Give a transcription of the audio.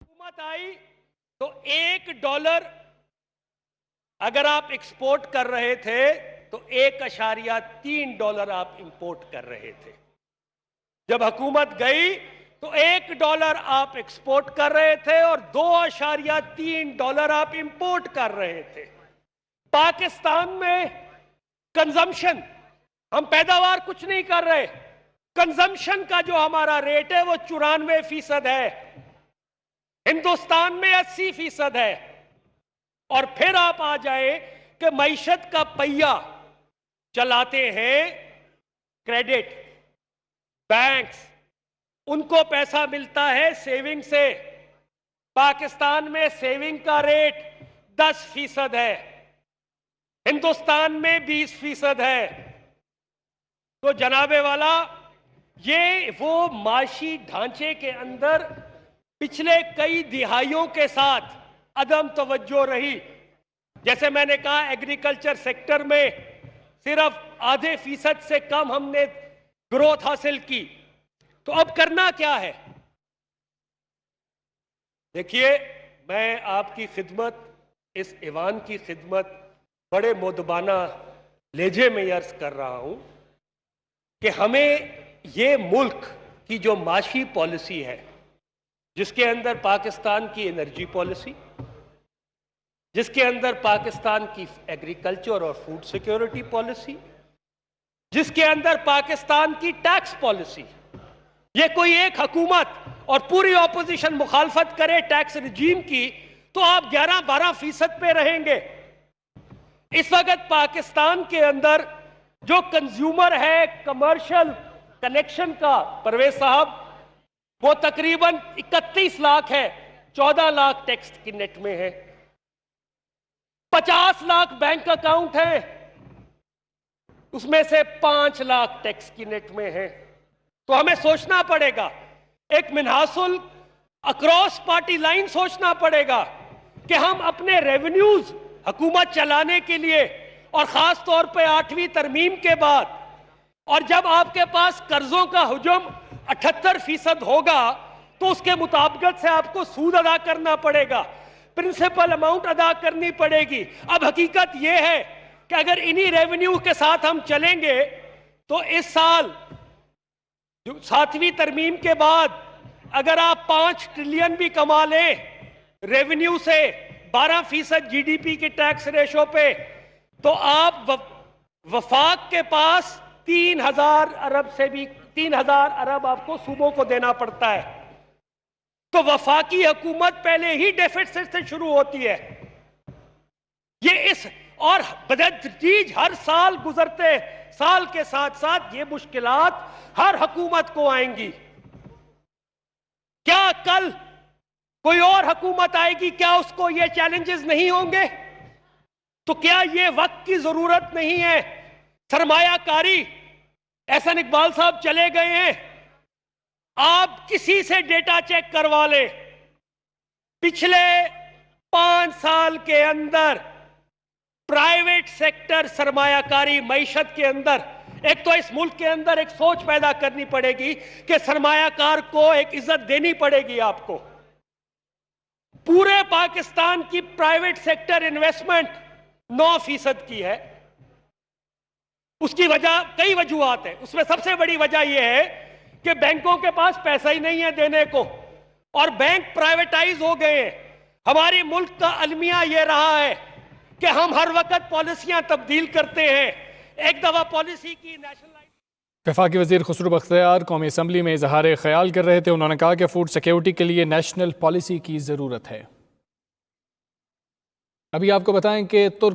हुकूमत आई तो $1 अगर आप एक्सपोर्ट कर रहे थे तो $1.3 आप इंपोर्ट कर रहे थे। जब हुकूमत गई तो $1 आप एक्सपोर्ट कर रहे थे और $2.3 आप इंपोर्ट कर रहे थे। पाकिस्तान में कंजम्पशन, हम पैदावार कुछ नहीं कर रहे, कंजम्पशन का जो हमारा रेट है वो 94% है, हिंदुस्तान में 80% है। और फिर आप आ जाए कि मईशत का पहिया चलाते हैं क्रेडिट, बैंक्स, उनको पैसा मिलता है सेविंग से। पाकिस्तान में सेविंग का रेट 10% है, हिंदुस्तान में 20% है। तो जनाबे वाला, ये वो माशी ढांचे के अंदर पिछले कई दिहाइयों के साथ अदम तवज्जो रही। जैसे मैंने कहा, एग्रीकल्चर सेक्टर में सिर्फ आधे फीसद से कम हमने ग्रोथ हासिल की। तो अब करना क्या है? देखिए, मैं आपकी खिदमत, इस ऐवान की खिदमत बड़े मुदबाना लहजे में अर्ज कर रहा हूं कि हमें ये मुल्क की जो माशी पॉलिसी है, जिसके अंदर पाकिस्तान की एनर्जी पॉलिसी, जिसके अंदर पाकिस्तान की एग्रीकल्चर और फूड सिक्योरिटी पॉलिसी, जिसके अंदर पाकिस्तान की टैक्स पॉलिसी, ये कोई एक हुकूमत और पूरी ऑपोजिशन मुखालफत करे टैक्स रिजीम की तो आप 11-12% पे रहेंगे। इस वक्त पाकिस्तान के अंदर जो कंज्यूमर है कमर्शियल कनेक्शन का, परवेज साहब, वो तकरीबन 31 लाख है, 14 लाख टैक्स की नेट में है, 50 लाख बैंक अकाउंट है, उसमें से 5 लाख टैक्स की नेट में है। तो हमें सोचना पड़ेगा, एक मिनहासुल अक्रॉस पार्टी लाइन सोचना पड़ेगा कि हम अपने रेवेन्यूज हुकूमत चलाने के लिए, और खास तौर पे 8वीं तरमीम के बाद, और जब आपके पास कर्जों का हुजूम 78% होगा तो उसके मुताबिक से आपको सूद अदा करना पड़ेगा, प्रिंसिपल अमाउंट अदा करनी पड़ेगी। अब हकीकत यह है कि अगर इन्हीं रेवेन्यू के साथ हम चलेंगे तो इस साल 7वीं तरमीम के बाद अगर आप 5 ट्रिलियन भी कमा लें रेवेन्यू से 12% जीडीपी के टैक्स रेशो पे, तो आप वफाक के पास 3000 अरब से भी 3000 अरब आपको सूबों को देना पड़ता है। तो वफाकी हुकूमत पहले ही डेफिसिट से शुरू होती है। ये इस और बदतरीज हर साल गुजरते साल के साथ साथ ये मुश्किलात हर हुकूमत को आएंगी। क्या कल कोई और हुकूमत आएगी, क्या उसको ये चैलेंजेस नहीं होंगे? तो क्या ये वक्त की जरूरत नहीं है? सरमायाकारी, एहसन इकबाल साहब चले गए हैं, आप किसी से डेटा चेक करवा ले, पिछले 5 साल के अंदर प्राइवेट सेक्टर सरमायाकारी मईशत के अंदर, एक तो इस मुल्क के अंदर एक सोच पैदा करनी पड़ेगी कि सरमायाकार को एक इज्जत देनी पड़ेगी। आपको पूरे पाकिस्तान की प्राइवेट सेक्टर इन्वेस्टमेंट 9% की है। उसकी वजह कई वजूहात है, उसमें सबसे बड़ी वजह यह है कि बैंकों के पास पैसा ही नहीं है देने को और बैंक प्राइवेटाइज हो गए हैं। हमारे मुल्क का अलमिया यह रहा है कि हम हर वक्त पॉलिसियां तब्दील करते हैं। एक दफा पॉलिसी की नेशनल वफाकी वज़ीर खुसरो बख्तियार कौमी असम्बली में इजहार ख्याल कर रहे थे। उन्होंने कहा कि फूड सिक्योरिटी के लिए नेशनल पॉलिसी की ज़रूरत है। अभी आपको बताएं कि तुर्क